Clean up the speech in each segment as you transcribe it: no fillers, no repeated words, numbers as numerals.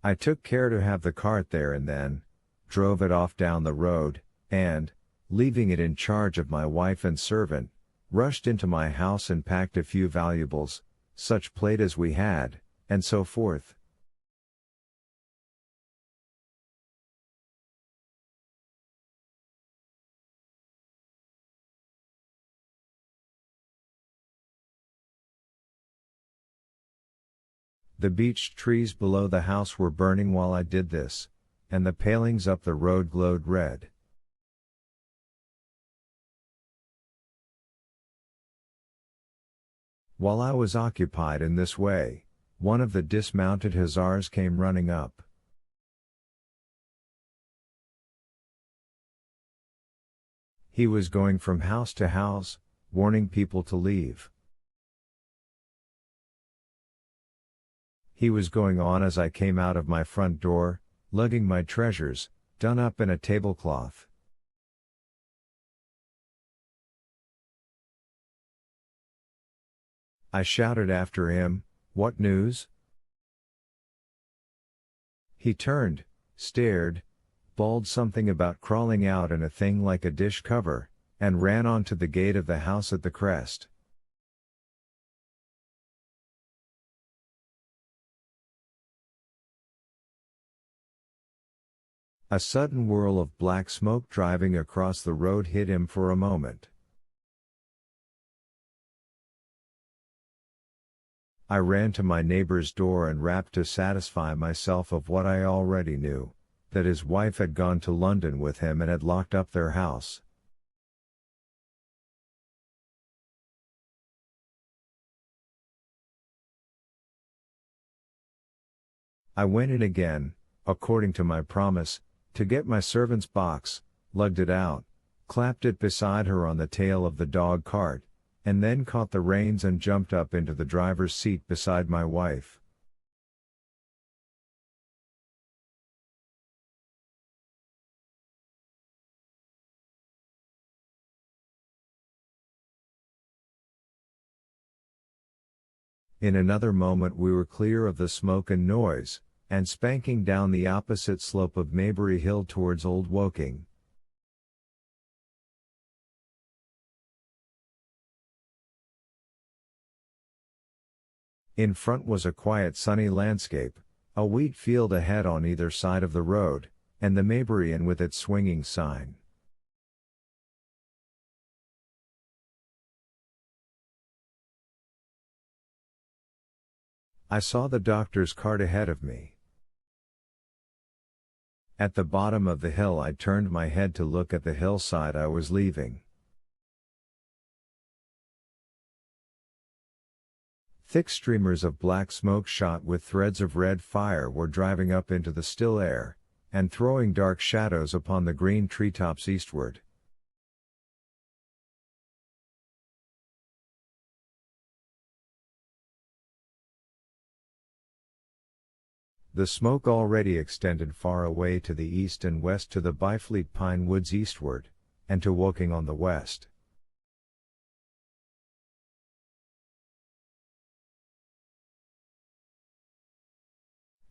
I took care to have the cart there and then, drove it off down the road, and, leaving it in charge of my wife and servant, rushed into my house and packed a few valuables, such plate as we had, and so forth. The beech trees below the house were burning while I did this, and the palings up the road glowed red. While I was occupied in this way, one of the dismounted hussars came running up. He was going from house to house, warning people to leave. He was going on as I came out of my front door, lugging my treasures, done up in a tablecloth. I shouted after him, "What news?" He turned, stared, bawled something about crawling out in a thing like a dish cover, and ran on to the gate of the house at the crest. A sudden whirl of black smoke driving across the road hid him for a moment. I ran to my neighbor's door and rapped to satisfy myself of what I already knew, that his wife had gone to London with him and had locked up their house. I went in again, according to my promise, to get my servant's box, lugged it out, clapped it beside her on the tail of the dog cart, and then caught the reins and jumped up into the driver's seat beside my wife. In another moment we were clear of the smoke and noise, and spanking down the opposite slope of Maybury Hill towards Old Woking. In front was a quiet sunny landscape, a wheat field ahead on either side of the road, and the Maybury Inn with its swinging sign. I saw the doctor's cart ahead of me. At the bottom of the hill I turned my head to look at the hillside I was leaving. Thick streamers of black smoke shot with threads of red fire were driving up into the still air, and throwing dark shadows upon the green treetops eastward. The smoke already extended far away to the east and west to the Byfleet pine woods eastward, and to Woking on the west.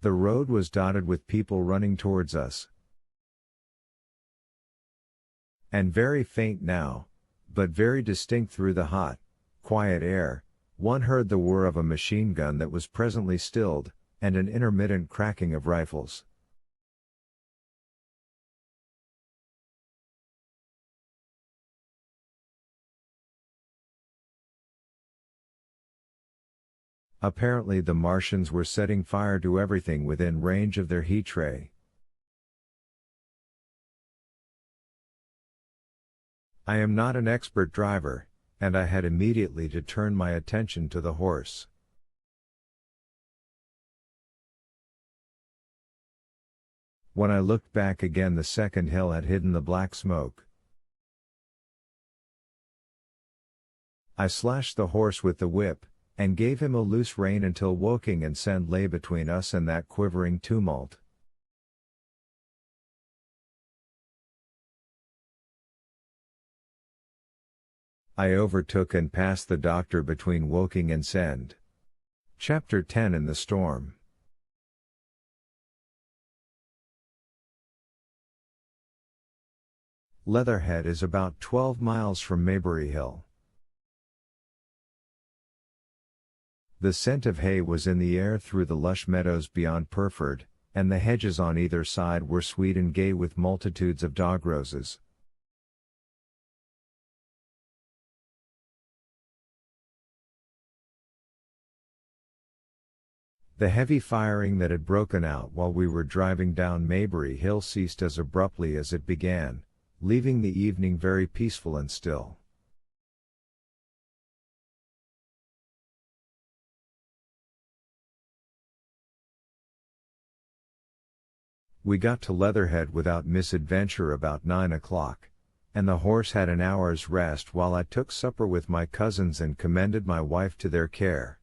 The road was dotted with people running towards us. And very faint now, but very distinct through the hot, quiet air, one heard the whir of a machine gun that was presently stilled, and an intermittent cracking of rifles. Apparently the Martians were setting fire to everything within range of their heat ray. I am not an expert driver, and I had immediately to turn my attention to the horse. When I looked back again, the second hill had hidden the black smoke. I slashed the horse with the whip, and gave him a loose rein until Woking and Send lay between us and that quivering tumult. I overtook and passed the doctor between Woking and Send. Chapter 10 In the Storm. Leatherhead is about 12 miles from Maybury Hill. The scent of hay was in the air through the lush meadows beyond Purford, and the hedges on either side were sweet and gay with multitudes of dog roses. The heavy firing that had broken out while we were driving down Maybury Hill ceased as abruptly as it began, leaving the evening very peaceful and still. We got to Leatherhead without misadventure about 9 o'clock, and the horse had an hour's rest while I took supper with my cousins and commended my wife to their care.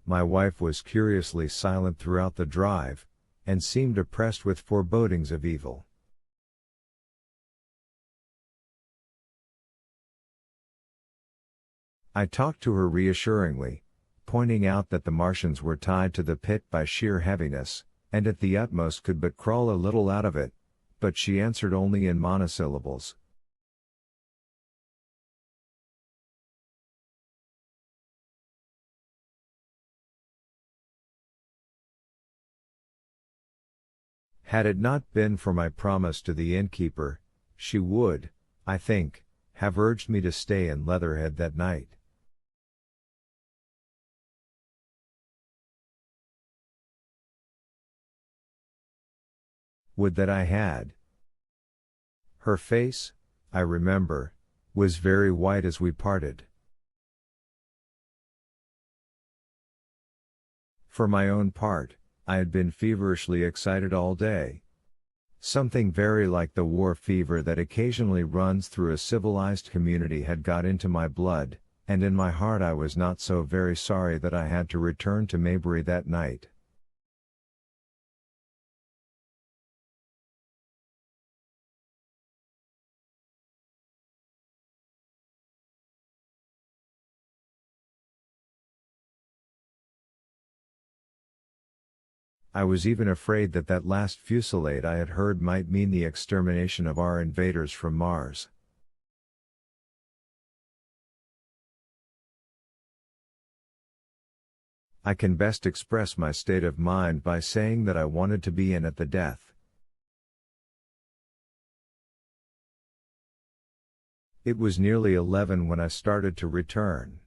My wife was curiously silent throughout the drive, and seemed oppressed with forebodings of evil. I talked to her reassuringly, pointing out that the Martians were tied to the pit by sheer heaviness, and at the utmost could but crawl a little out of it, but she answered only in monosyllables. Had it not been for my promise to the innkeeper, she would, I think, have urged me to stay in Leatherhead that night. Would that I had. Her face, I remember, was very white as we parted. For my own part, I had been feverishly excited all day. Something very like the war fever that occasionally runs through a civilized community had got into my blood, and in my heart I was not so very sorry that I had to return to Maybury that night. I was even afraid that that last fusillade I had heard might mean the extermination of our invaders from Mars. I can best express my state of mind by saying that I wanted to be in at the death. It was nearly 11 when I started to return.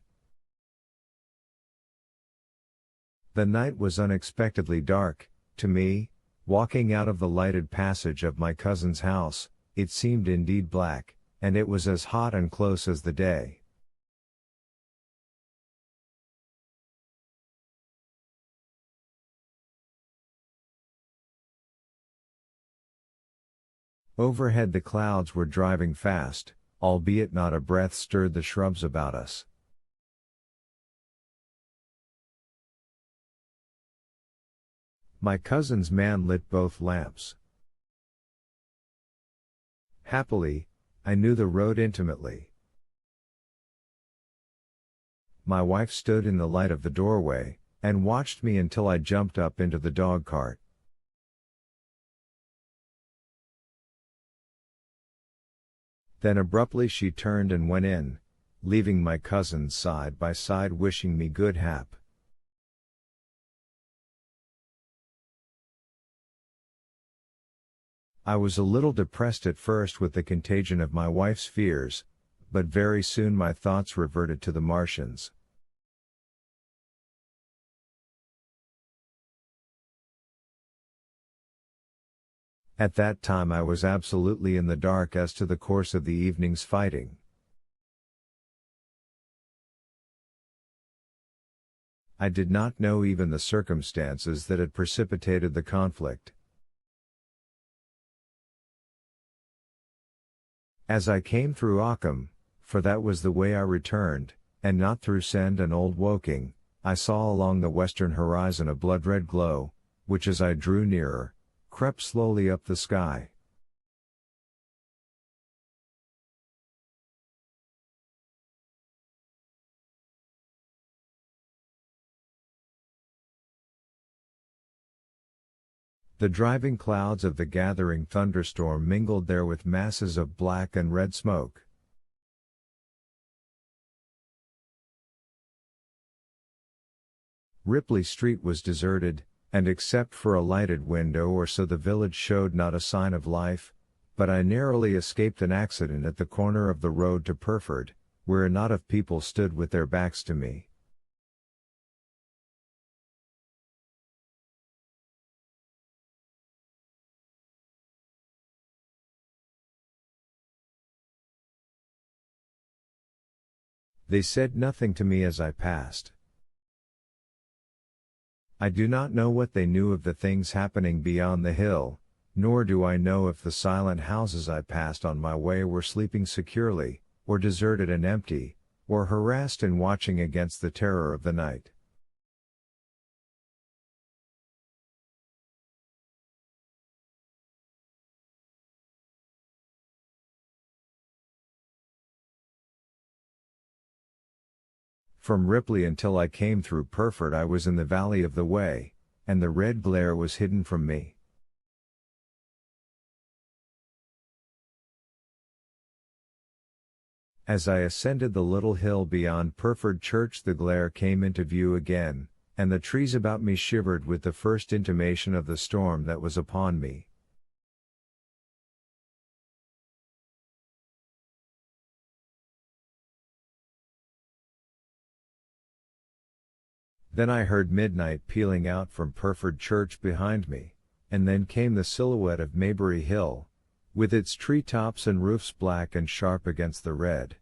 The night was unexpectedly dark. To me, walking out of the lighted passage of my cousin's house, it seemed indeed black, and it was as hot and close as the day. Overhead the clouds were driving fast, albeit not a breath stirred the shrubs about us. My cousin's man lit both lamps. Happily, I knew the road intimately. My wife stood in the light of the doorway, and watched me until I jumped up into the dog cart. Then abruptly she turned and went in, leaving my cousins side by side wishing me good hap. I was a little depressed at first with the contagion of my wife's fears, but very soon my thoughts reverted to the Martians. At that time I was absolutely in the dark as to the course of the evening's fighting. I did not know even the circumstances that had precipitated the conflict. As I came through Occam, for that was the way I returned, and not through Send and Old Woking, I saw along the western horizon a blood-red glow, which as I drew nearer, crept slowly up the sky. The driving clouds of the gathering thunderstorm mingled there with masses of black and red smoke. Ripley Street was deserted, and except for a lighted window or so the village showed not a sign of life, but I narrowly escaped an accident at the corner of the road to Purford, where a knot of people stood with their backs to me. They said nothing to me as I passed. I do not know what they knew of the things happening beyond the hill, nor do I know if the silent houses I passed on my way were sleeping securely, or deserted and empty, or harassed and watching against the terror of the night. From Ripley until I came through Purford I was in the valley of the Wey, and the red glare was hidden from me. As I ascended the little hill beyond Purford Church the glare came into view again, and the trees about me shivered with the first intimation of the storm that was upon me. Then I heard midnight pealing out from Purford Church behind me, and then came the silhouette of Maybury Hill, with its tree-tops and roofs black and sharp against the red.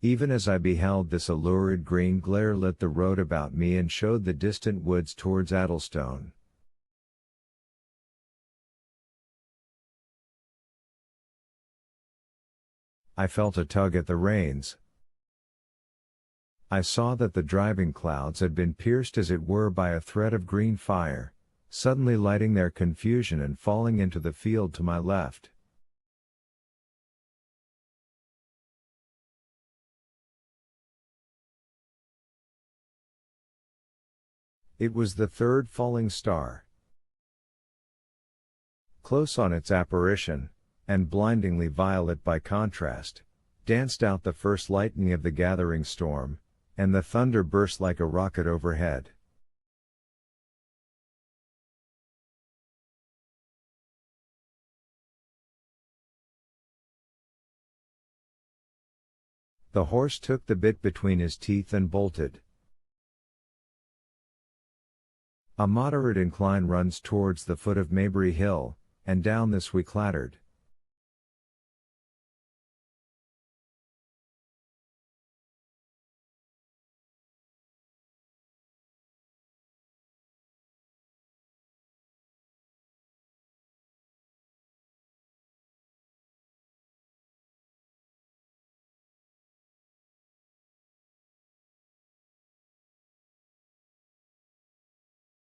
Even as I beheld this a lurid green glare lit the road about me and showed the distant woods towards Addlestone. I felt a tug at the reins. I saw that the driving clouds had been pierced as it were by a thread of green fire, suddenly lighting their confusion and falling into the field to my left. It was the third falling star. Close on its apparition, and blindingly violet by contrast, danced out the first lightning of the gathering storm, and the thunder burst like a rocket overhead. The horse took the bit between his teeth and bolted. A moderate incline runs towards the foot of Maybury Hill, and down this we clattered.